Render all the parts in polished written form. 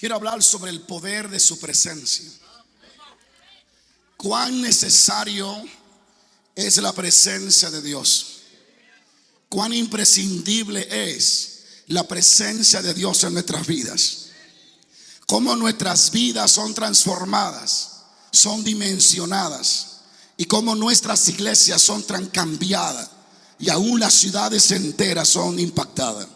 Quiero hablar sobre el poder de su presencia. Cuán necesario es la presencia de Dios. Cuán imprescindible es la presencia de Dios en nuestras vidas. Cómo nuestras vidas son transformadas, son dimensionadas, y cómo nuestras iglesias son cambiadas, y aún las ciudades enteras son impactadas.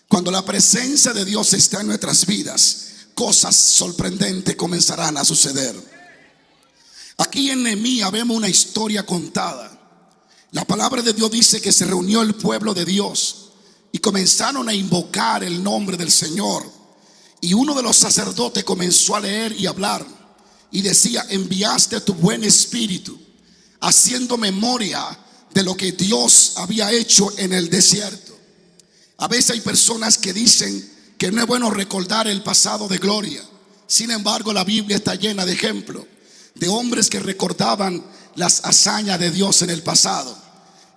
Cuando la presencia de Dios está en nuestras vidas, cosas sorprendentes comenzarán a suceder. Aquí en Nehemías vemos una historia contada. La palabra de Dios dice que se reunió el pueblo de Dios y comenzaron a invocar el nombre del Señor. Y uno de los sacerdotes comenzó a leer y hablar y decía: enviaste tu buen espíritu, haciendo memoria de lo que Dios había hecho en el desierto. A veces hay personas que dicen que no es bueno recordar el pasado de gloria. Sin embargo, la Biblia está llena de ejemplos de hombres que recordaban las hazañas de Dios en el pasado.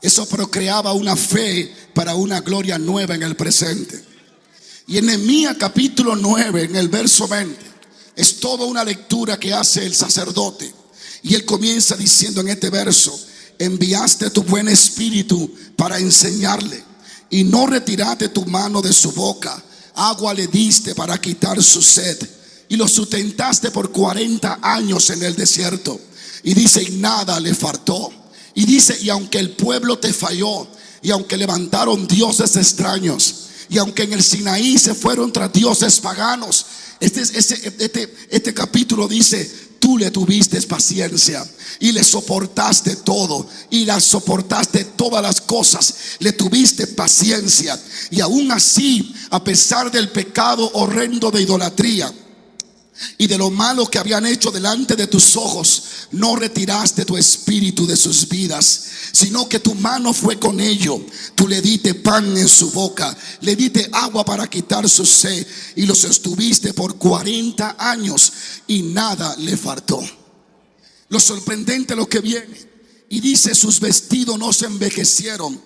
Eso procreaba una fe para una gloria nueva en el presente. Y en Nehemías capítulo 9, en el verso 20, es toda una lectura que hace el sacerdote. Y él comienza diciendo en este verso: enviaste tu buen espíritu para enseñarle, y no retiraste tu mano de su boca. Agua le diste para quitar su sed, y lo sustentaste por 40 años en el desierto. Y dice: y nada le faltó. Y dice: y aunque el pueblo te falló, y aunque levantaron dioses extraños, y aunque en el Sinaí se fueron tras dioses paganos. Este capítulo dice: tú le tuviste paciencia y le soportaste todo, y la soportaste todas las cosas, le tuviste paciencia. Y aún así, a pesar del pecado horrendo de idolatría y de lo malo que habían hecho delante de tus ojos, no retiraste tu espíritu de sus vidas, sino que tu mano fue con ellos. Tú le diste pan en su boca, le diste agua para quitar su sed, y los sostuviste por 40 años y nada le faltó. Lo sorprendente es lo que viene. Y dice: sus vestidos no se envejecieron,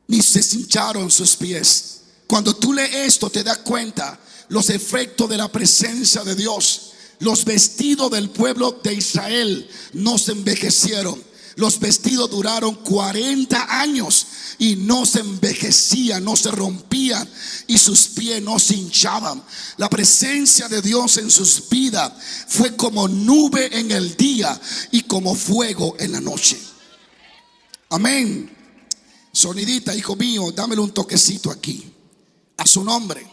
ni se hincharon sus pies. Cuando tú lees esto, te das cuenta los efectos de la presencia de Dios. Los vestidos del pueblo de Israel no se envejecieron. Los vestidos duraron 40 años y no se envejecían, no se rompían, y sus pies no se hinchaban. La presencia de Dios en sus vidas fue como nube en el día y como fuego en la noche. Amén. Sonidita, hijo mío, dámele un toquecito aquí, a su nombre.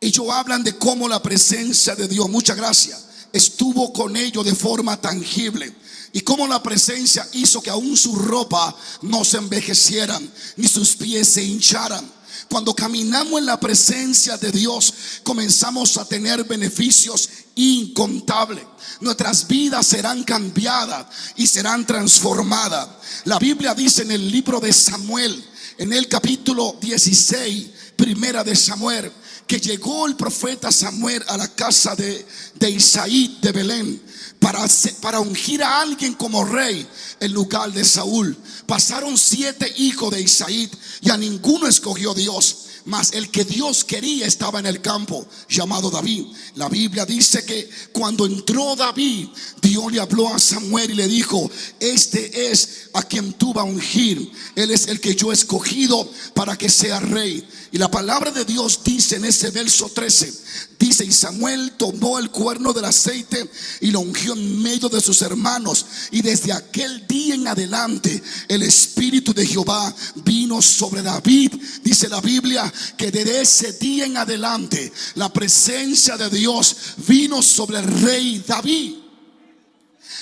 Ellos hablan de cómo la presencia de Dios, muchas gracias, estuvo con ellos de forma tangible, y cómo la presencia hizo que aún su ropa no se envejecieran, ni sus pies se hincharan. Cuando caminamos en la presencia de Dios, comenzamos a tener beneficios incontables. Nuestras vidas serán cambiadas y serán transformadas. La Biblia dice en el libro de Samuel, en el capítulo 16, primera de Samuel, que llegó el profeta Samuel a la casa de Isaí de Belén para ungir a alguien como rey en lugar de Saúl. Pasaron 7 hijos de Isaí y a ninguno escogió Dios, mas el que Dios quería estaba en el campo, llamado David. La Biblia dice que cuando entró David, Dios le habló a Samuel y le dijo: este es a quien tú vas a ungir, él es el que yo he escogido para que sea rey. Y la palabra de Dios dice en ese verso 13, dice: y Samuel tomó el cuerno del aceite y lo ungió en medio de sus hermanos, y desde aquel día en adelante el Espíritu de Jehová vino sobre David. Dice la Biblia que desde ese día en adelante la presencia de Dios vino sobre el rey David.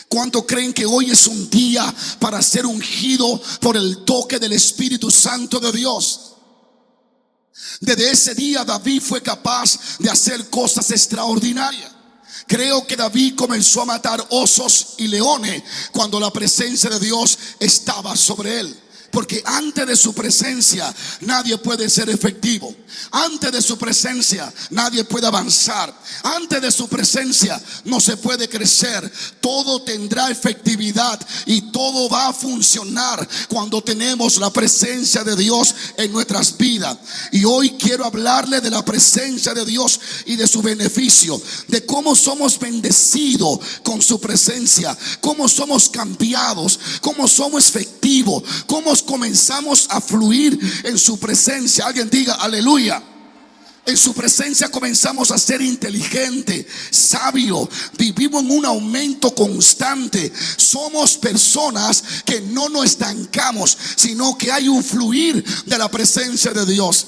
¿Cuánto creen que hoy es un día para ser ungido por el toque del Espíritu Santo de Dios? Desde ese día David fue capaz de hacer cosas extraordinarias. Creo que David comenzó a matar osos y leones cuando la presencia de Dios estaba sobre él. Porque antes de su presencia nadie puede ser efectivo. Antes de su presencia nadie puede avanzar. Antes de su presencia no se puede crecer. Todo tendrá efectividad y todo va a funcionar cuando tenemos la presencia de Dios en nuestras vidas. Y hoy quiero hablarle de la presencia de Dios y de su beneficio, de cómo somos bendecidos con su presencia, cómo somos cambiados, cómo somos efectivos, cómo comenzamos a fluir en su presencia. Alguien diga aleluya. En su presencia comenzamos a ser inteligentes, sabios, vivimos en un aumento constante. Somos personas que no nos estancamos, sino que hay un fluir de la presencia de Dios.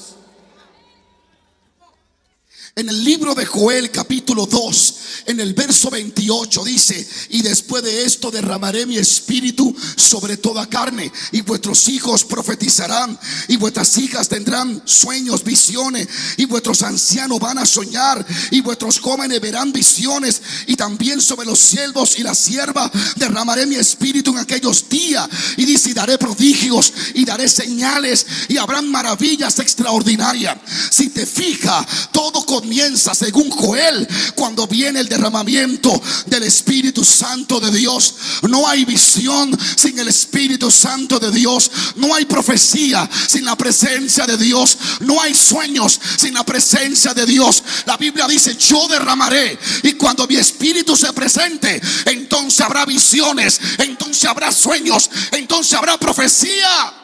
En el libro de Joel capítulo 2, en el verso 28 dice: y después de esto derramaré mi espíritu sobre toda carne, y vuestros hijos profetizarán, y vuestras hijas tendrán sueños, visiones, y vuestros ancianos van a soñar, y vuestros jóvenes verán visiones. Y también sobre los siervos y las siervas derramaré mi espíritu en aquellos días, y dice: y daré prodigios y daré señales, y habrán maravillas extraordinarias. Si te fijas, todo comienza, según Joel, cuando viene el derramamiento del Espíritu Santo de Dios. No hay visión sin el Espíritu Santo de Dios. No hay profecía sin la presencia de Dios. No hay sueños sin la presencia de Dios. La Biblia dice: yo derramaré, y cuando mi Espíritu se presente, entonces habrá visiones, entonces habrá sueños, entonces habrá profecía.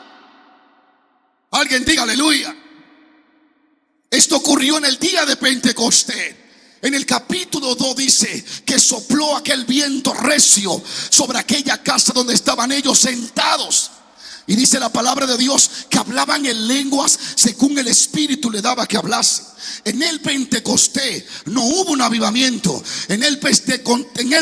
Alguien diga aleluya. Esto ocurrió en el día de Pentecostés. En el capítulo 2 dice que sopló aquel viento recio sobre aquella casa donde estaban ellos sentados. Y dice la palabra de Dios que hablaban en lenguas según el Espíritu le daba que hablase. En el Pentecostés no hubo un avivamiento. En el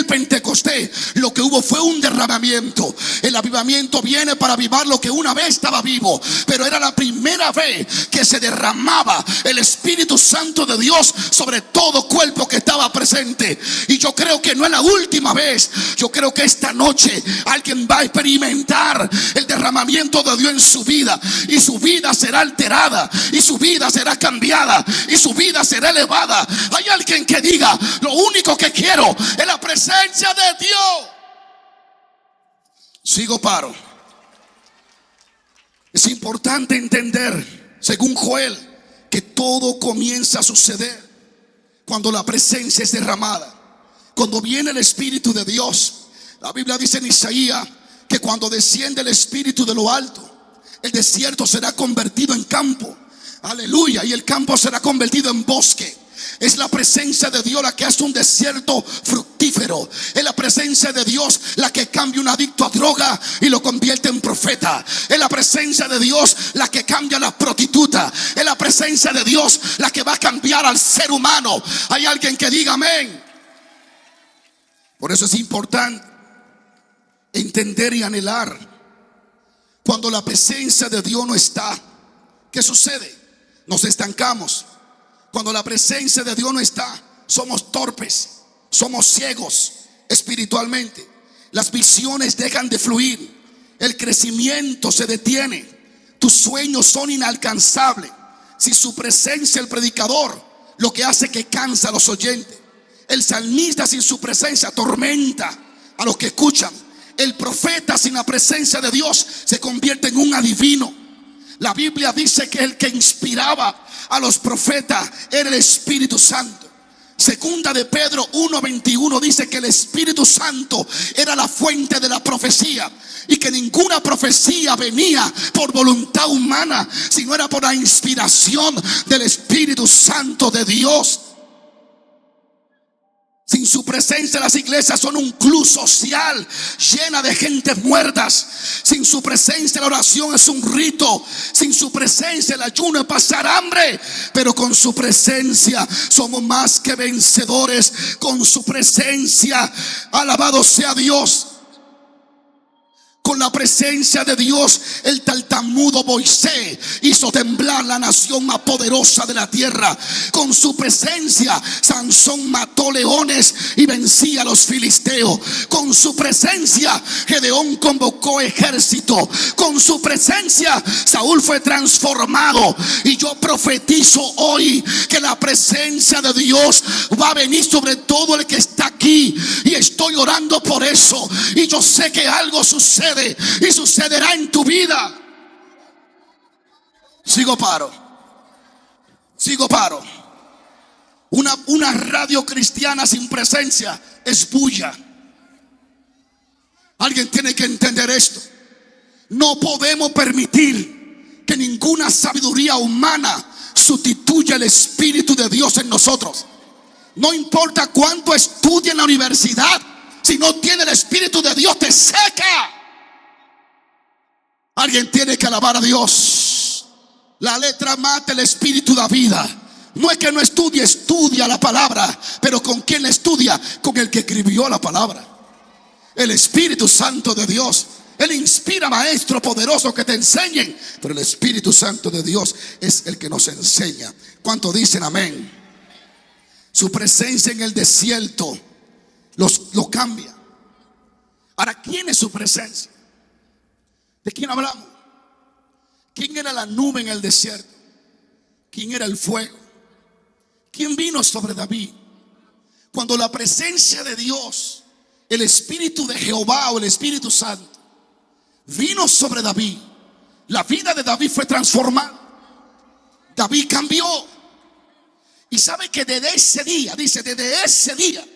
Pentecostés lo que hubo fue un derramamiento. El avivamiento viene para avivar lo que una vez estaba vivo, pero era la primera vez que se derramaba el Espíritu Santo de Dios sobre todo cuerpo que estaba presente. Y yo creo que no es la última vez. Yo creo que esta noche alguien va a experimentar el derramamiento de Dios en su vida, y su vida será alterada, y su vida será cambiada, y su vida será elevada. Hay alguien que diga: lo único que quiero es la presencia de Dios. Sigo paro. Es importante entender, según Joel, que todo comienza a suceder cuando la presencia es derramada, cuando viene el Espíritu de Dios. La Biblia dice en Isaías que cuando desciende el Espíritu de lo alto, el desierto será convertido en campo. Aleluya. Y el campo será convertido en bosque. Es la presencia de Dios la que hace un desierto fructífero. Es la presencia de Dios la que cambia un adicto a droga y lo convierte en profeta. Es la presencia de Dios la que cambia a la prostituta. Es la presencia de Dios la que va a cambiar al ser humano. Hay alguien que diga amén. Por eso es importante entender y anhelar. Cuando la presencia de Dios no está, ¿qué sucede? Nos estancamos. Cuando la presencia de Dios no está, somos torpes, somos ciegos espiritualmente. Las visiones dejan de fluir, el crecimiento se detiene, tus sueños son inalcanzables. Si su presencia, el predicador, lo que hace que cansa a los oyentes. El salmista sin su presencia atormenta a los que escuchan. El profeta sin la presencia de Dios se convierte en un adivino. La Biblia dice que el que inspiraba a los profetas era el Espíritu Santo. Segunda de Pedro 1:21 dice que el Espíritu Santo era la fuente de la profecía, y que ninguna profecía venía por voluntad humana, sino era por la inspiración del Espíritu Santo de Dios. Sin su presencia las iglesias son un club social llena de gente muertas. Sin su presencia la oración es un rito. Sin su presencia el ayuno es pasar hambre. Pero con su presencia somos más que vencedores. Con su presencia, alabado sea Dios. Con la presencia de Dios, el tartamudo Moisés hizo temblar la nación más poderosa de la tierra. Con su presencia, Sansón mató leones y vencía a los filisteos. Con su presencia, Gedeón convocó ejército. Con su presencia, Saúl fue transformado. Y yo profetizo hoy que la presencia de Dios va a venir sobre todo el que está aquí. Y estoy orando por eso. Y yo sé que algo sucede y sucederá en tu vida. Sigo paro. Una radio cristiana sin presencia es bulla. Alguien tiene que entender esto. No podemos permitir que ninguna sabiduría humana sustituya el Espíritu de Dios en nosotros. No importa cuánto estudie en la universidad, si no tiene el Espíritu de Dios, te seca. Alguien tiene que alabar a Dios. La letra mata, el Espíritu da vida. No es que no estudie, estudia la palabra. Pero ¿con quién la estudia? Con el que escribió la palabra, el Espíritu Santo de Dios. Él inspira maestros poderosos que te enseñen, pero el Espíritu Santo de Dios es el que nos enseña. ¿Cuántos dicen amén? Su presencia en el desierto lo cambia. Ahora, ¿quién es su presencia? ¿De quién hablamos? ¿Quién era la nube en el desierto? ¿Quién era el fuego? ¿Quién vino sobre David? Cuando la presencia de Dios, el Espíritu de Jehová o el Espíritu Santo vino sobre David, la vida de David fue transformada. David cambió. Y sabe que desde ese día, dice, desde ese día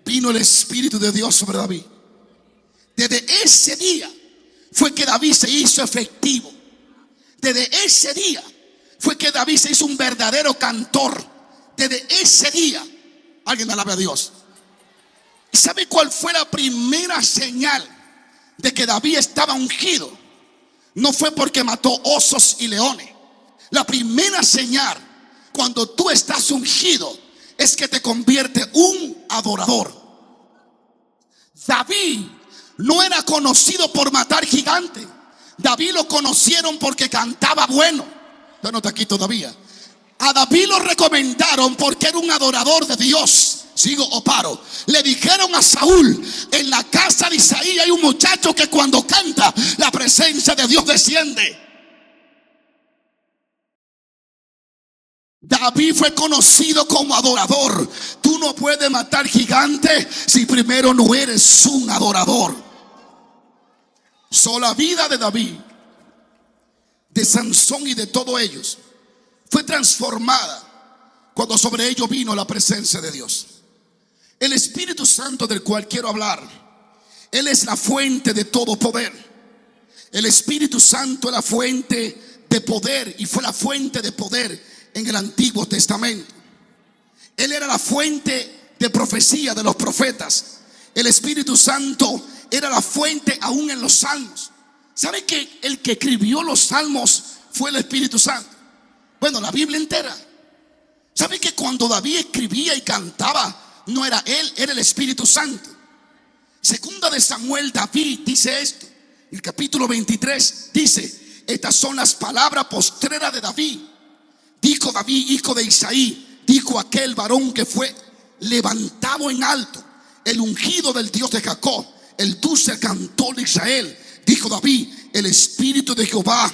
vino el Espíritu de Dios sobre David. Desde ese día fue que David se hizo efectivo. Desde ese día fue que David se hizo un verdadero cantor. Desde ese día, alguien alabe a Dios. ¿Y sabe cuál fue la primera señal de que David estaba ungido? No fue porque mató osos y leones. La primera señal cuando tú estás ungido es que te convierte un adorador. David no era conocido por matar gigantes. David lo conocieron porque cantaba bueno. Yo no está aquí todavía. A David lo recomendaron porque era un adorador de Dios. Sigo o paro. Le dijeron a Saúl: en la casa de Isaí hay un muchacho que cuando canta, la presencia de Dios desciende. David fue conocido como adorador. Tú no puedes matar gigantes si primero no eres un adorador. La vida de David, de Sansón y de todos ellos fue transformada cuando sobre ellos vino la presencia de Dios. El Espíritu Santo del cual quiero hablar, Él es la fuente de todo poder. El Espíritu Santo es la fuente de poder y fue la fuente de poder en el Antiguo Testamento. Él era la fuente de profecía de los profetas. El Espíritu Santo era la fuente aún en los salmos. ¿Sabe que el que escribió los salmos fue el Espíritu Santo? Bueno, la Biblia entera. ¿Sabe que cuando David escribía y cantaba, no era él, era el Espíritu Santo? Segunda de Samuel, David dice esto. El capítulo 23 dice: estas son las palabras postreras de David. Dijo David, hijo de Isaí, dijo aquel varón que fue levantado en alto, el ungido del Dios de Jacob, el dulce cantor de Israel. Dijo David: el Espíritu de Jehová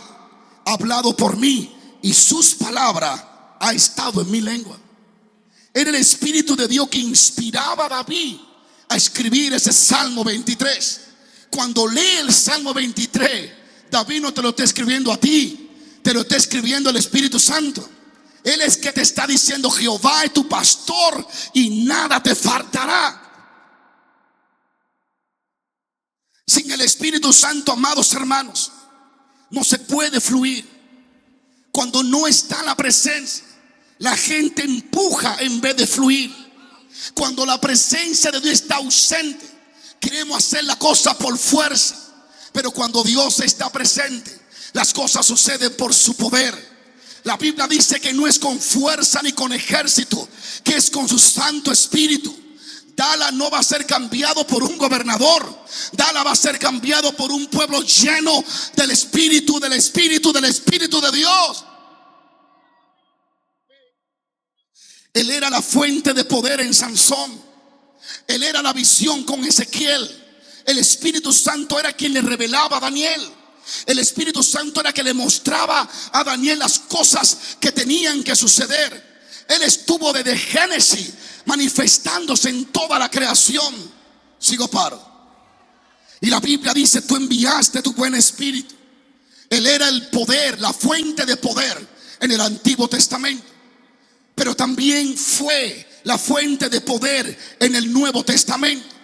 ha hablado por mí, y sus palabras ha estado en mi lengua. Era el Espíritu de Dios que inspiraba a David a escribir ese Salmo 23. Cuando lee el Salmo 23, David no te lo está escribiendo a ti, te lo está escribiendo el Espíritu Santo. Él es que te está diciendo: Jehová es tu pastor y nada te faltará. Sin el Espíritu Santo, amados hermanos, no se puede fluir. Cuando no está la presencia, la gente empuja en vez de fluir. Cuando la presencia de Dios está ausente, queremos hacer la cosa por fuerza. Pero cuando Dios está presente, las cosas suceden por su poder. La Biblia dice que no es con fuerza ni con ejército, que es con su Santo Espíritu. Dallas no va a ser cambiado por un gobernador. Dallas va a ser cambiado por un pueblo lleno del Espíritu, del Espíritu, del Espíritu de Dios. Él era la fuente de poder en Sansón. Él era la visión con Ezequiel. El Espíritu Santo era quien le revelaba a Daniel. El Espíritu Santo era quien le mostraba a Daniel las cosas que tenían que suceder. Él estuvo desde Génesis manifestándose en toda la creación. Sigo paro. Y la Biblia dice: tú enviaste tu buen espíritu. Él era el poder, la fuente de poder en el Antiguo Testamento, pero también fue la fuente de poder en el Nuevo Testamento.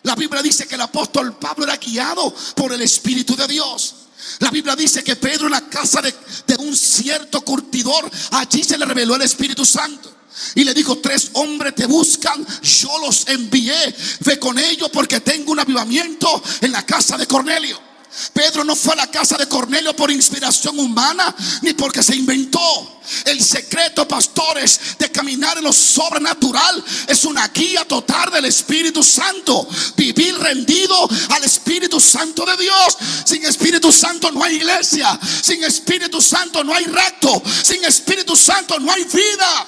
La Biblia dice que el apóstol Pablo era guiado por el Espíritu de Dios. La Biblia dice que Pedro, en la casa de un cierto curtidor, allí se le reveló el Espíritu Santo y le dijo: 3 hombres te buscan, yo los envié, ve con ellos porque tengo un avivamiento en la casa de Cornelio. Pedro no fue a la casa de Cornelio por inspiración humana ni porque se inventó. El secreto, pastores, de caminar en lo sobrenatural es una guía total del Espíritu Santo. Vivir rendido al Espíritu Santo de Dios. Sin Espíritu Santo no hay iglesia. Sin Espíritu Santo no hay rapto. Sin Espíritu Santo no hay vida.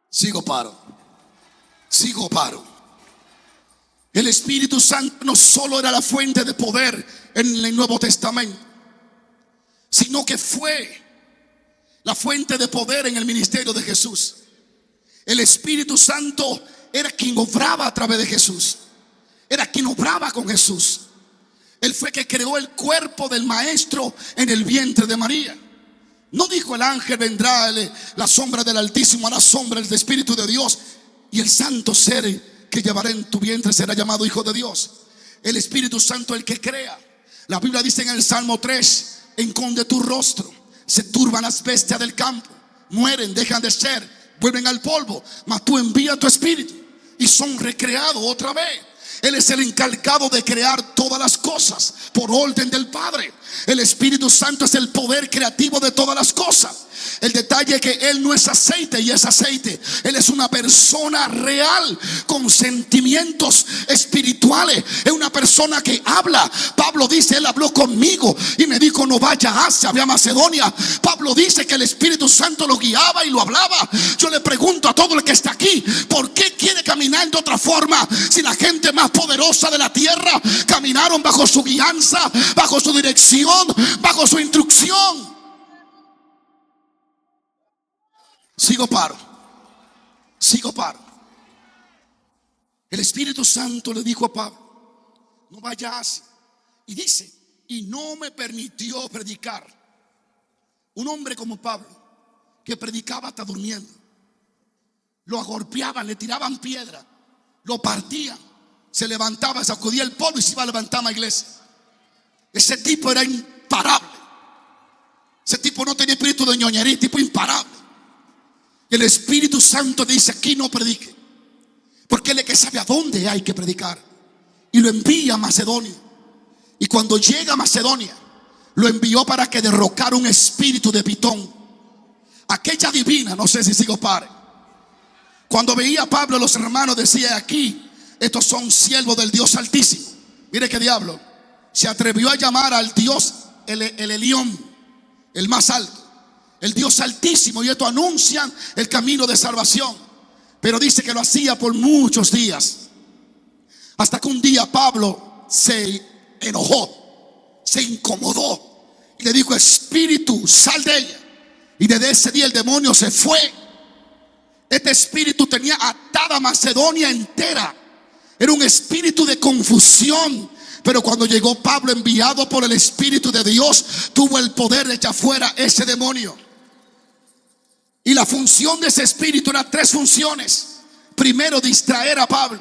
Sigo paro. El Espíritu Santo no solo era la fuente de poder en el Nuevo Testamento, sino que fue la fuente de poder en el ministerio de Jesús. El Espíritu Santo era quien obraba a través de Jesús. Era quien obraba con Jesús. Él fue que creó el cuerpo del Maestro en el vientre de María. No dijo: el ángel vendrá, la sombra del Altísimo hará sombra del Espíritu de Dios, y el santo ser que llevará en tu vientre será llamado Hijo de Dios. El Espíritu Santo es el que crea. La Biblia dice en el Salmo 3: enconde tu rostro, se turban las bestias del campo, mueren, dejan de ser, vuelven al polvo, mas tú envías tu Espíritu y son recreados otra vez. Él es el encargado de crear todas las cosas por orden del Padre. El Espíritu Santo es el poder creativo de todas las cosas. El detalle es que Él no es aceite y es aceite. Él es una persona real con sentimientos espirituales. Es una persona que habla. Pablo dice: Él habló conmigo y me dijo: no vaya a Asia, ve a Macedonia. Pablo dice que el Espíritu Santo lo guiaba y lo hablaba. Yo le pregunto a todo el que está aquí: ¿por qué quiere caminar de otra forma? Si la gente más poderosa de la tierra caminaron bajo su guianza, bajo su dirección, bajo su instrucción. Sigo paro. El Espíritu Santo le dijo a Pablo: no vaya a Asia. Y dice: y no me permitió predicar. Un hombre como Pablo, que predicaba hasta durmiendo. Lo agolpeaban, le tiraban piedra, lo partían, se levantaba, sacudía el polvo y se iba a levantar a la iglesia. Ese tipo era imparable. Ese tipo no tenía espíritu de ñoñería, tipo imparable. El Espíritu Santo dice: aquí no predique, porque Él es que sabe a dónde hay que predicar. Y lo envía a Macedonia. Y cuando llega a Macedonia, lo envió para que derrocara un espíritu de Pitón, aquella divina. No sé si sigo pare. Cuando veía a Pablo, los hermanos decían: aquí, estos son siervos del Dios Altísimo. Mire qué diablo. Se atrevió a llamar al Dios el Elión, el más alto, el Dios Altísimo, y esto anuncian el camino de salvación. Pero dice que lo hacía por muchos días, hasta que un día Pablo se enojó, se incomodó y le dijo: espíritu, sal de ella. Y desde ese día el demonio se fue. Este espíritu tenía atada Macedonia entera. Era un espíritu de confusión. Pero cuando llegó Pablo, enviado por el Espíritu de Dios, tuvo el poder de echar fuera ese demonio. Y la función de ese espíritu eran 3 funciones. Primero, distraer a Pablo.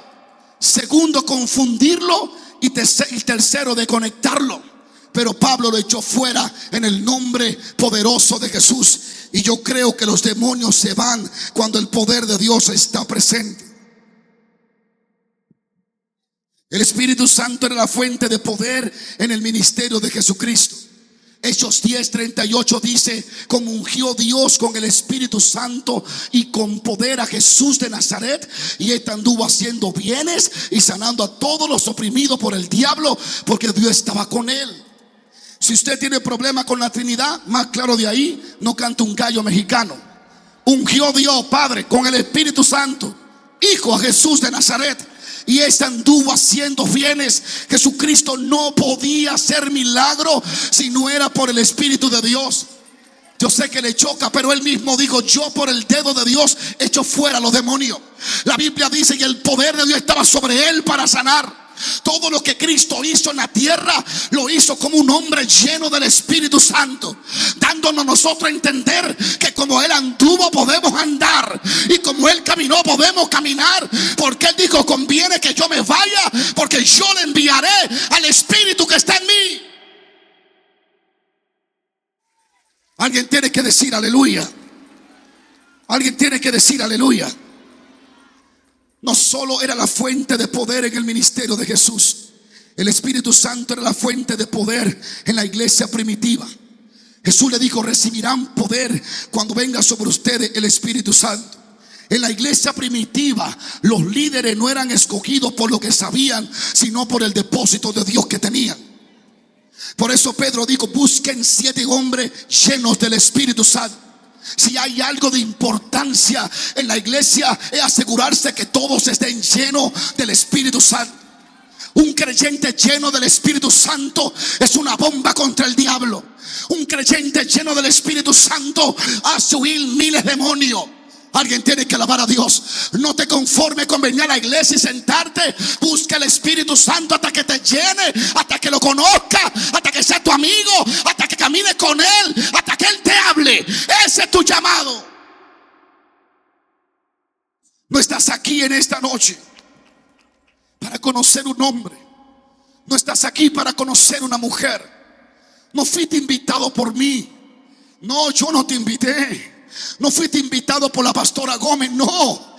Segundo, confundirlo. Y tercero, desconectarlo. Pero Pablo lo echó fuera en el nombre poderoso de Jesús. Y yo creo que los demonios se van cuando el poder de Dios está presente. El Espíritu Santo era la fuente de poder en el ministerio de Jesucristo. Hechos 10:38 dice: como ungió Dios con el Espíritu Santo y con poder a Jesús de Nazaret, y él anduvo haciendo bienes y sanando a todos los oprimidos por el diablo, porque Dios estaba con él. Si usted tiene problema con la Trinidad, más claro de ahí no canta un gallo mexicano. Ungió Dios Padre con el Espíritu Santo, Hijo a Jesús de Nazaret, y este anduvo haciendo bienes. Jesucristo no podía hacer milagro si no era por el Espíritu de Dios. Yo sé que le choca, pero él mismo dijo: yo por el dedo de Dios echo fuera los demonios. La Biblia dice que el poder de Dios estaba sobre él para sanar. Todo lo que Cristo hizo en la tierra lo hizo como un hombre lleno del Espíritu Santo, dándonos nosotros a entender que como él anduvo podemos andar, y como él caminó podemos caminar, porque él dijo: conviene que yo me vaya, porque yo le enviaré al Espíritu que está en mí. Alguien tiene que decir aleluya. Alguien tiene que decir aleluya. No solo era la fuente de poder en el ministerio de Jesús, el Espíritu Santo era la fuente de poder en la iglesia primitiva. Jesús le dijo: recibirán poder cuando venga sobre ustedes el Espíritu Santo. En la iglesia primitiva, los líderes no eran escogidos por lo que sabían, sino por el depósito de Dios que tenían. Por eso Pedro dijo: busquen 7 hombres llenos del Espíritu Santo. Si hay algo de importancia en la iglesia, es asegurarse que todos estén llenos del Espíritu Santo. Un creyente lleno del Espíritu Santo es una bomba contra el diablo. Un creyente lleno del Espíritu Santo hace huir miles de demonios. Alguien tiene que alabar a Dios. No te conformes con venir a la iglesia y sentarte. Busca el Espíritu Santo hasta que te llene, hasta que lo conozca, hasta que sea tu amigo, hasta que camines con él, hasta que él te hable. Ese es tu llamado. No estás aquí en esta noche para conocer un hombre. No estás aquí para conocer una mujer. No fuiste invitado por mí. No, yo no te invité. No fuiste invitado por la pastora Gómez, no.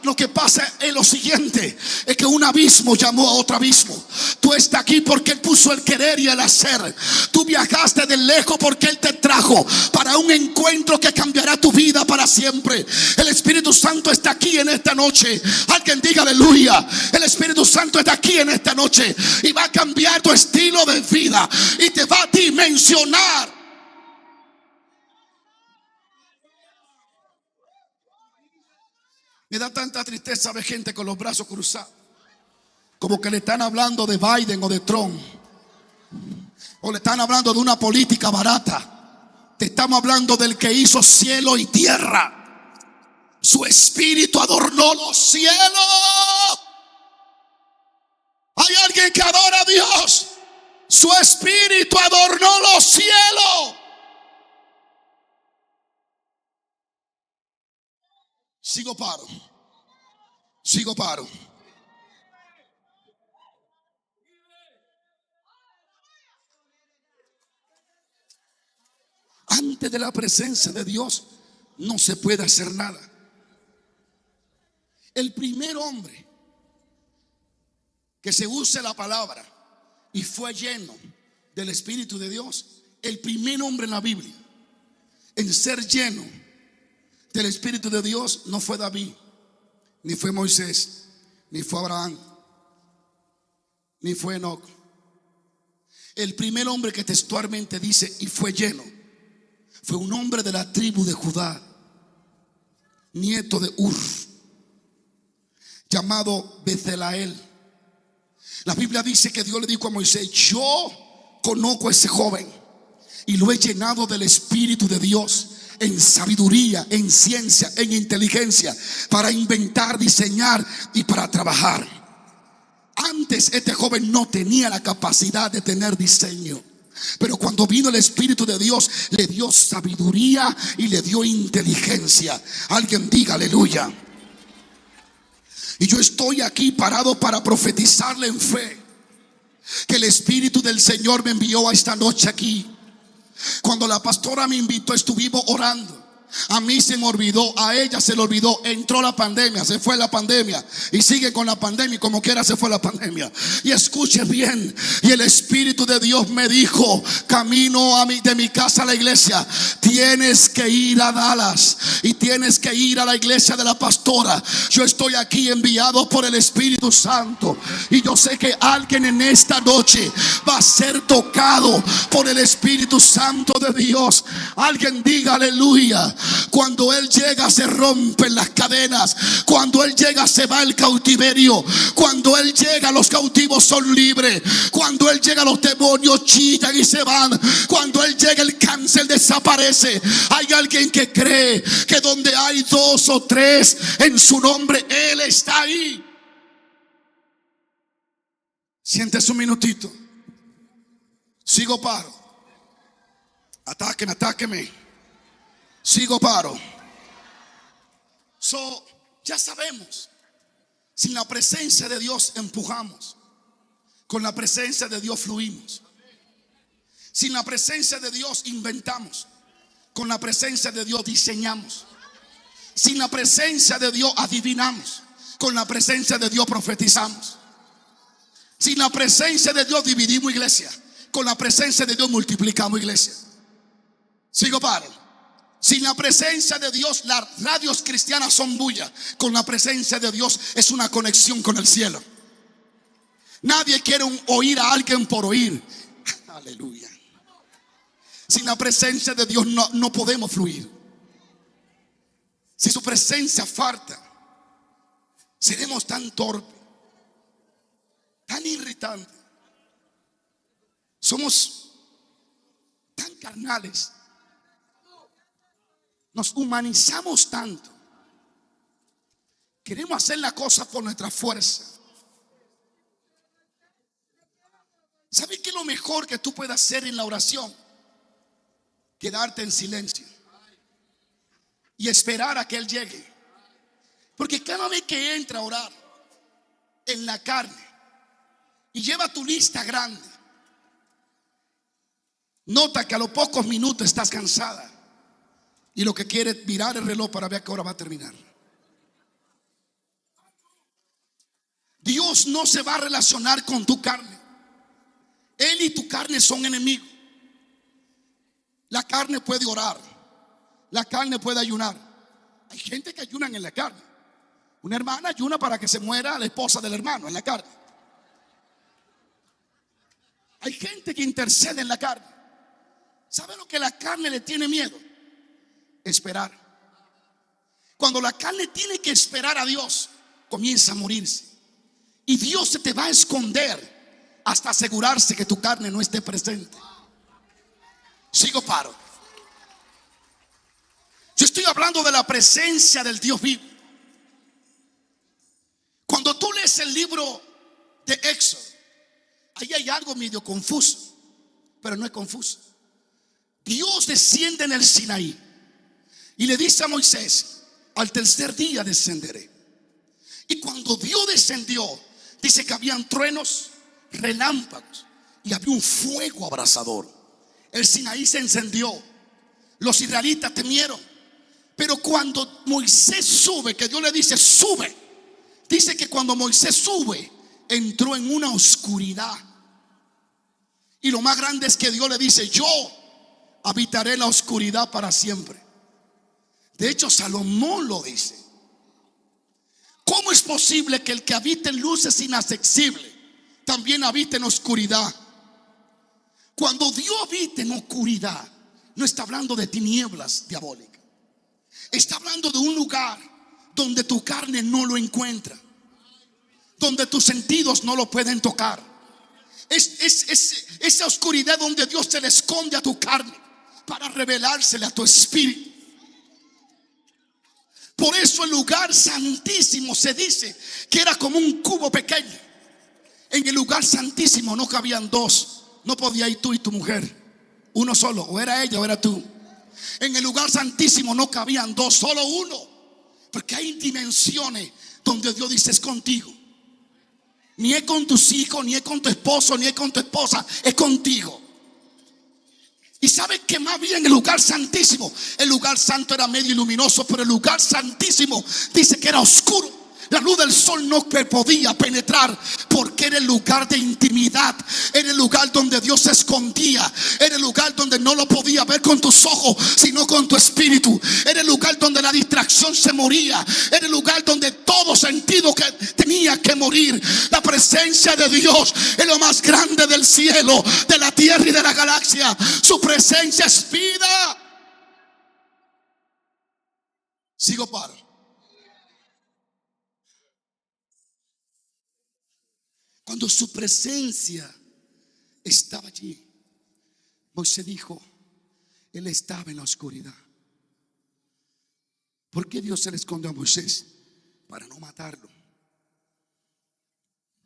Lo que pasa es lo siguiente: es que un abismo llamó a otro abismo. Tú estás aquí porque él puso el querer y el hacer. Tú viajaste de lejos porque él te trajo para un encuentro que cambiará tu vida para siempre. El Espíritu Santo está aquí en esta noche. Alguien diga aleluya. El Espíritu Santo está aquí en esta noche y va a cambiar tu estilo de vida y te va a dimensionar. Me da tanta tristeza ver gente con los brazos cruzados, como que le están hablando de Biden o de Trump, o le están hablando de una política barata. Te estamos hablando del que hizo cielo y tierra. Su espíritu adornó los cielos. Hay alguien que adora a Dios. Su espíritu adornó los cielos. Sigo paro. Antes de la presencia de Dios no se puede hacer nada. El primer hombre que se use la palabra y fue lleno del Espíritu de Dios, el primer hombre en la Biblia en ser lleno del Espíritu de Dios no fue David, ni fue Moisés, ni fue Abraham, ni fue Enoc. El primer hombre que textualmente dice y fue lleno fue un hombre de la tribu de Judá, nieto de Ur, llamado Bezaleel. La Biblia dice que Dios le dijo a Moisés: yo conozco a ese joven y lo he llenado del Espíritu de Dios, en sabiduría, en ciencia, en inteligencia, para inventar, diseñar y para trabajar. Antes este joven no tenía la capacidad de tener diseño, pero cuando vino el Espíritu de Dios le dio sabiduría y le dio inteligencia. Alguien diga aleluya. Y yo estoy aquí parado para profetizarle en fe que el Espíritu del Señor me envió a esta noche aquí. Cuando la pastora me invitó, estuvimos orando A mí se me olvidó, a ella se le olvidó. Entró la pandemia, se fue la pandemia y sigue con la pandemia y como quiera se fue la pandemia. Y escuche bien, y el Espíritu de Dios me dijo, camino de mi casa a la iglesia, tienes que ir a Dallas y tienes que ir a la iglesia de la pastora. Yo estoy aquí enviado por el Espíritu Santo y yo sé que alguien en esta noche va a ser tocado por el Espíritu Santo de Dios. Alguien diga aleluya. Cuando Él llega se rompen las cadenas. Cuando Él llega se va el cautiverio. Cuando Él llega los cautivos son libres. Cuando Él llega los demonios chillan y se van. Cuando Él llega el cáncer desaparece. Hay alguien que cree que donde hay 2 o 3 en su nombre, Él está ahí. Siéntese un minutito. Sigo paro. Atáqueme. Sigo paro. Ya sabemos, sin la presencia de Dios empujamos, con la presencia de Dios fluimos. Sin la presencia de Dios inventamos, con la presencia de Dios diseñamos. Sin la presencia de Dios adivinamos, con la presencia de Dios profetizamos. Sin la presencia de Dios dividimos iglesia, con la presencia de Dios multiplicamos iglesia. Sigo paro. Sin la presencia de Dios, las radios cristianas son bulla. Con la presencia de Dios es una conexión con el cielo. Nadie quiere oír a alguien por oír. Aleluya. Sin la presencia de Dios no podemos fluir. Si su presencia falta, seremos tan torpes, tan irritantes. Somos tan carnales. Nos humanizamos tanto. Queremos hacer la cosa por nuestra fuerza. ¿Sabes qué es lo mejor que tú puedes hacer en la oración? Quedarte en silencio y esperar a que Él llegue. Porque cada vez que entra a orar en la carne y lleva tu lista grande, nota que a los pocos minutos estás cansada y lo que quiere es mirar el reloj para ver a qué hora va a terminar. Dios no se va a relacionar con tu carne. Él y tu carne son enemigos. La carne puede orar, la carne puede ayunar. Hay gente que ayunan en la carne. Una hermana ayuna para que se muera la esposa del hermano en la carne. Hay gente que intercede en la carne. ¿Sabe lo que la carne le tiene miedo? Esperar. Cuando la carne tiene que esperar a Dios, comienza a morirse. Y Dios se te va a esconder hasta asegurarse que tu carne no esté presente. Sigo paro. Yo estoy hablando de la presencia del Dios vivo. Cuando tú lees el libro de Éxodo, ahí hay algo medio confuso, pero no es confuso. Dios desciende en el Sinaí y le dice a Moisés: al tercer día descenderé. Y cuando Dios descendió, dice que habían truenos, relámpagos y había un fuego abrasador. El Sinaí se encendió. Los israelitas temieron. Pero cuando Moisés sube, que Dios le dice sube, dice que cuando Moisés sube, entró en una oscuridad. Y lo más grande es que Dios le dice: yo habitaré la oscuridad para siempre. De hecho, Salomón lo dice. ¿Cómo es posible que el que habita en luz es inaccesible también habita en oscuridad? Cuando Dios habita en oscuridad, no está hablando de tinieblas diabólicas. Está hablando de un lugar donde tu carne no lo encuentra, donde tus sentidos no lo pueden tocar. Es esa oscuridad donde Dios se le esconde a tu carne para revelársele a tu espíritu. Por eso el lugar santísimo se dice que era como un cubo pequeño. En el lugar santísimo no cabían dos. No podía ir tú y tu mujer, uno solo, o era ella o era tú. En el lugar santísimo no cabían dos, solo uno. Porque hay dimensiones donde Dios dice: es contigo. Ni es con tus hijos, ni es con tu esposo, ni es con tu esposa, es contigo. Y sabe que más bien el lugar santísimo, el lugar santo era medio luminoso, pero el lugar santísimo dice que era oscuro. La luz del sol no podía penetrar, porque era el lugar de intimidad. Era el lugar donde Dios se escondía. Era el lugar donde no lo podía ver con tus ojos, sino con tu espíritu. Era el lugar donde la distracción se moría. Era el lugar donde todo sentido que tenía que morir. La presencia de Dios es lo más grande del cielo, de la tierra y de la galaxia. Su presencia es vida. Sigo para. Cuando su presencia estaba allí, Moisés dijo, él estaba en la oscuridad. ¿Por qué Dios se le escondió a Moisés? Para no matarlo.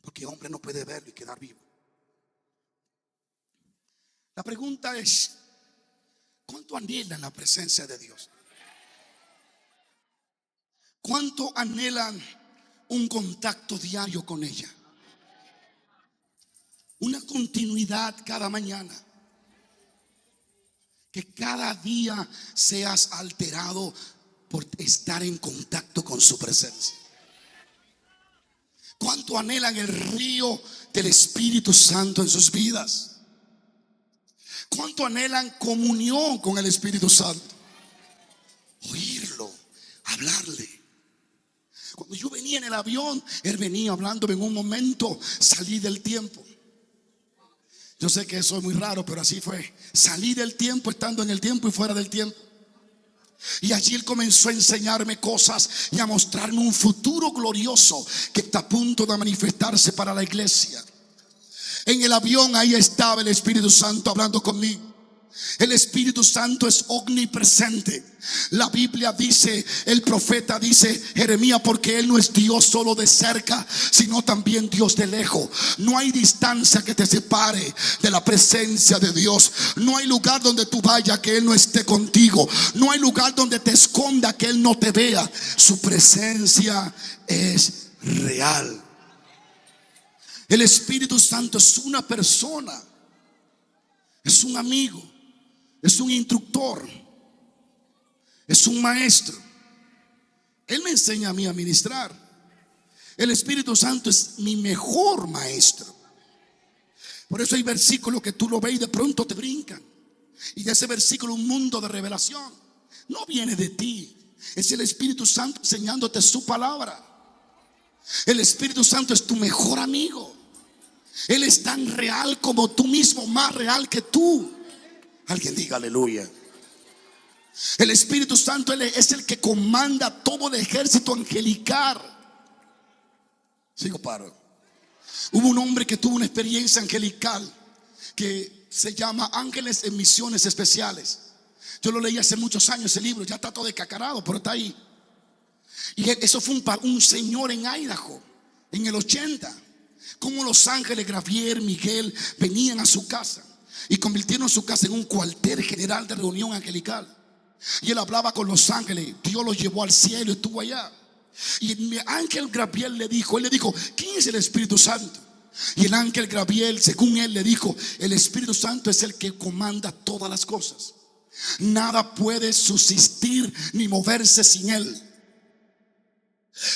Porque el hombre no puede verlo y quedar vivo. La pregunta es, ¿cuánto anhelan la presencia de Dios? ¿Cuánto anhelan un contacto diario con ella? Una continuidad cada mañana. Que cada día seas alterado por estar en contacto con su presencia. ¿Cuánto anhelan el río del Espíritu Santo en sus vidas? ¿Cuánto anhelan comunión con el Espíritu Santo? Oírlo, hablarle. Cuando yo venía en el avión, él venía hablándome. En un momento salí del tiempo. Yo sé que eso es muy raro, pero así fue. Salí del tiempo, estando en el tiempo y fuera del tiempo. Y allí él comenzó a enseñarme cosas y a mostrarme un futuro glorioso que está a punto de manifestarse para la iglesia. En el avión ahí estaba el Espíritu Santo hablando conmigo. El Espíritu Santo es omnipresente. La Biblia dice, el profeta dice, Jeremías, porque Él no es Dios solo de cerca, sino también Dios de lejos. No hay distancia que te separe de la presencia de Dios. No hay lugar donde tú vayas que Él no esté contigo. No hay lugar donde te esconda que Él no te vea. Su presencia es real. El Espíritu Santo es una persona, es un amigo, es un instructor, es un maestro. Él me enseña a mí a ministrar. El Espíritu Santo es mi mejor maestro. Por eso hay versículos que tú lo ves y de pronto te brincan. Y de ese versículo un mundo de revelación. No viene de ti, es el Espíritu Santo enseñándote su palabra. El Espíritu Santo es tu mejor amigo. Él es tan real como tú mismo, más real que tú. Alguien diga aleluya. El Espíritu Santo Él es el que comanda todo el ejército angelical. Sigo paro. Hubo un hombre que tuvo una experiencia angelical que se llama Ángeles en Misiones Especiales. Yo lo leí hace muchos años ese libro, ya está todo descacarado, pero está ahí. Y eso fue un señor en Idaho en el 80. Como los ángeles Gabriel, Miguel venían a su casa y convirtieron su casa en un cuartel general de reunión angelical. Y él hablaba con los ángeles. Dios los llevó al cielo y estuvo allá. Y el ángel Gabriel le dijo, ¿quién es el Espíritu Santo? Y el ángel Gabriel, según él, le dijo, el Espíritu Santo es el que comanda todas las cosas. Nada puede subsistir ni moverse sin él.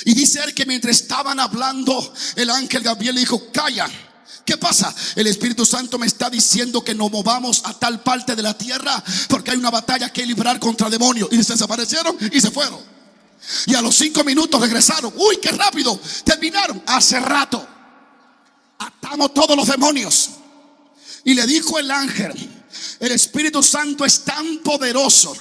Y dice él que mientras estaban hablando, el ángel Gabriel le dijo, calla. ¿Qué pasa? El Espíritu Santo me está diciendo que nos movamos a tal parte de la tierra porque hay una batalla que librar contra demonios. Y se desaparecieron y se fueron. Y a los 5 minutos regresaron. Uy, qué rápido terminaron. Hace rato atamos todos los demonios. Y le dijo el ángel, el Espíritu Santo es tan poderoso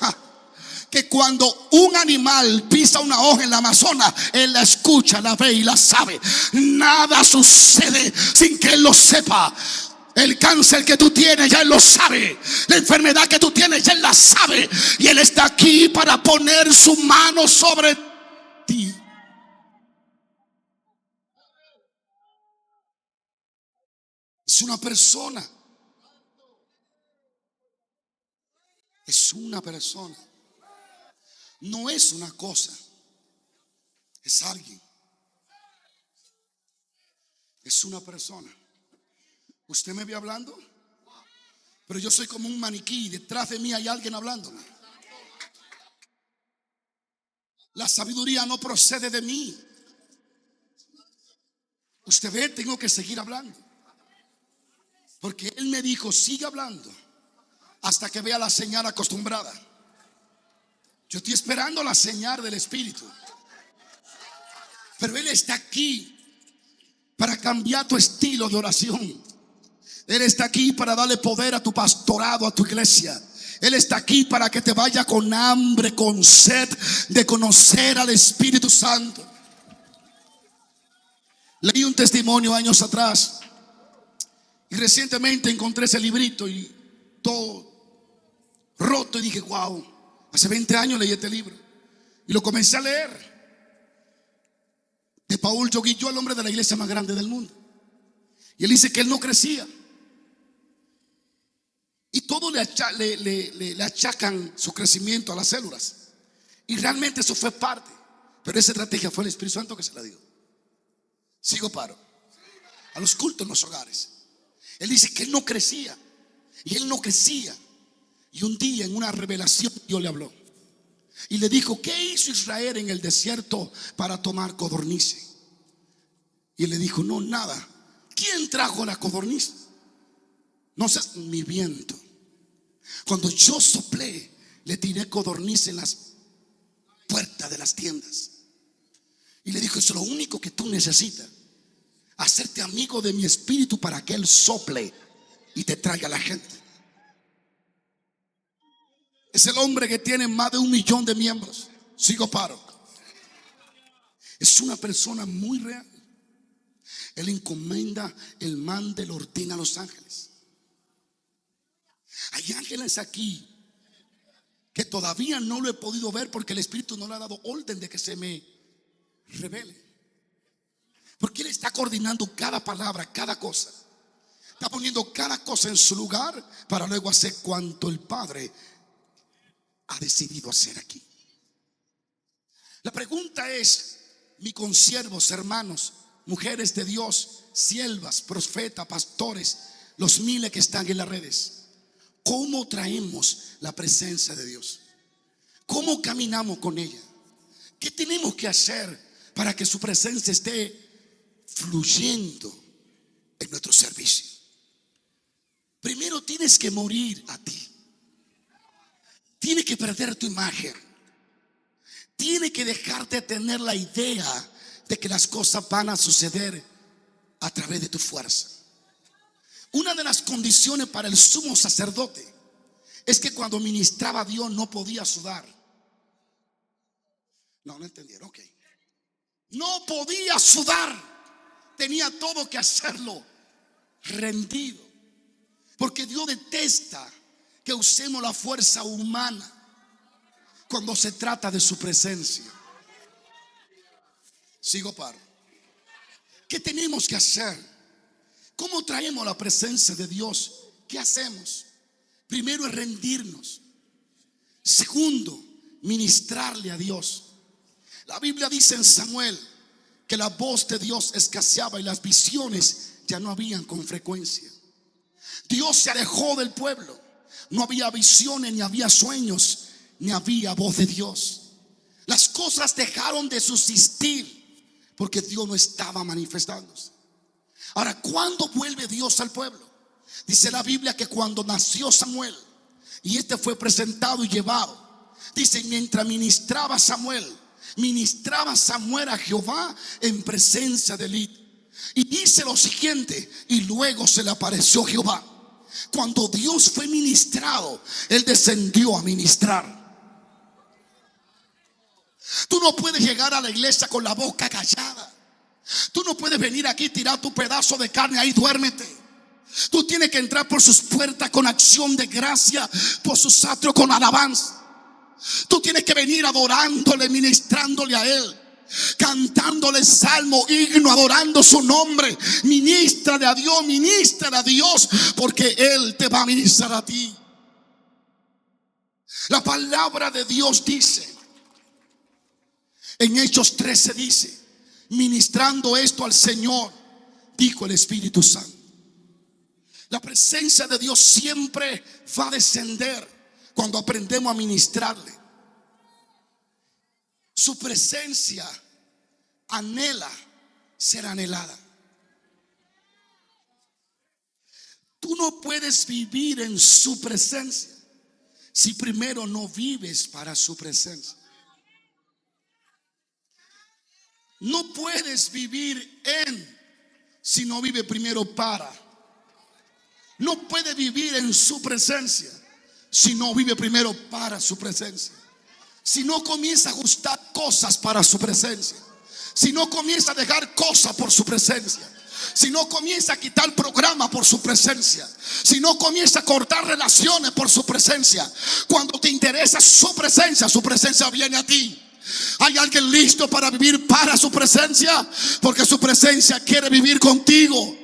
que cuando un animal pisa una hoja en la Amazonas, él la escucha, la ve y la sabe. Nada sucede sin que él lo sepa. El cáncer que tú tienes, ya él lo sabe. La enfermedad que tú tienes, ya él la sabe. Y él está aquí para poner su mano sobre ti. Es una persona. Es una persona. No es una cosa, es alguien. Es una persona. ¿Usted me ve hablando? Pero yo soy como un maniquí, detrás de mí hay alguien hablándome. La sabiduría no procede de mí. Usted ve, tengo que seguir hablando, porque Él me dijo, sigue hablando hasta que vea la señal acostumbrada. Yo estoy esperando la señal del Espíritu, pero Él está aquí para cambiar tu estilo de oración. Él está aquí para darle poder a tu pastorado, a tu iglesia. Él está aquí para que te vaya con hambre, con sed de conocer al Espíritu Santo. Leí un testimonio años atrás y recientemente encontré ese librito y todo roto, y dije, wow, hace 20 años leí este libro y lo comencé a leer. De Paul Yoguillo, el hombre de la iglesia más grande del mundo. Y él dice que él no crecía. Y todo le achacan su crecimiento a las células. Y realmente eso fue parte. Pero esa estrategia fue el Espíritu Santo que se la dio. Sigo paro. A los cultos en los hogares. Él dice que él no crecía. Y él no crecía. Y un día en una revelación Dios le habló. Y le dijo, ¿qué hizo Israel en el desierto para tomar codornices? Y él le dijo, no, nada. ¿Quién trajo la codorniz? No sé, mi viento. Cuando yo soplé, le tiré codorniz en las puertas de las tiendas. Y le dijo, eso es lo único que tú necesitas. Hacerte amigo de mi espíritu para que Él sople y te traiga a la gente. Es el hombre que tiene más de 1 millón de miembros. Sigo paro. Es una persona muy real. Él encomienda el man del ordina a los ángeles. Hay ángeles aquí que todavía no lo he podido ver porque el Espíritu no le ha dado orden de que se me revele. Porque Él está coordinando cada palabra, cada cosa. Está poniendo cada cosa en su lugar para luego hacer cuanto el Padre ha decidido hacer aquí. La pregunta es, mis consiervos, hermanos, mujeres de Dios, siervas, profetas, pastores, los miles que están en las redes, ¿cómo traemos la presencia de Dios? ¿Cómo caminamos con ella? ¿Qué tenemos que hacer para que su presencia esté fluyendo en nuestro servicio? Primero tienes que morir a ti. Tienes que perder tu imagen. Tienes que dejarte de tener la idea de que las cosas van a suceder a través de tu fuerza. Una de las condiciones para el sumo sacerdote es que cuando ministraba a Dios no podía sudar. No entendieron, ok. No podía sudar. Tenía todo que hacerlo rendido. Porque Dios detesta que usemos la fuerza humana cuando se trata de su presencia. Sigo paro. ¿Qué tenemos que hacer? ¿Cómo traemos la presencia de Dios? ¿Qué hacemos? Primero es rendirnos. Segundo, ministrarle a Dios. La Biblia dice en Samuel que la voz de Dios escaseaba y las visiones ya no habían con frecuencia. Dios se alejó del pueblo. No había visiones, ni había sueños, ni había voz de Dios. Las cosas dejaron de subsistir porque Dios no estaba manifestándose. Ahora, ¿cuándo vuelve Dios al pueblo? Dice la Biblia que cuando nació Samuel y este fue presentado y llevado, dice, mientras ministraba Samuel a Jehová en presencia de Eli. Y dice lo siguiente, y luego se le apareció Jehová. Cuando Dios fue ministrado, Él descendió a ministrar. Tú no puedes llegar a la iglesia con la boca callada. Tú no puedes venir aquí y tirar tu pedazo de carne ahí, duérmete. Tú tienes que entrar por sus puertas con acción de gracia, por sus atrios con alabanza. Tú tienes que venir adorándole, ministrándole a Él, cantándole salmo, himno, adorando su nombre. Ministrale a Dios, porque Él te va a ministrar a ti. La palabra de Dios dice, en Hechos 13 dice, ministrando esto al Señor, dijo el Espíritu Santo. La presencia de Dios siempre va a descender cuando aprendemos a ministrarle. Su presencia anhela ser anhelada. Tú no puedes vivir en su presencia si primero no vives para su presencia. No puedes vivir en si no vive primero para. No puede vivir en su presencia si no vive primero para su presencia. Si no comienza a ajustar cosas para su presencia. Si no comienza a dejar cosas por su presencia. Si no comienza a quitar programa por su presencia. Si no comienza a cortar relaciones por su presencia. Cuando te interesa su presencia viene a ti. ¿Hay alguien listo para vivir para su presencia? Porque su presencia quiere vivir contigo.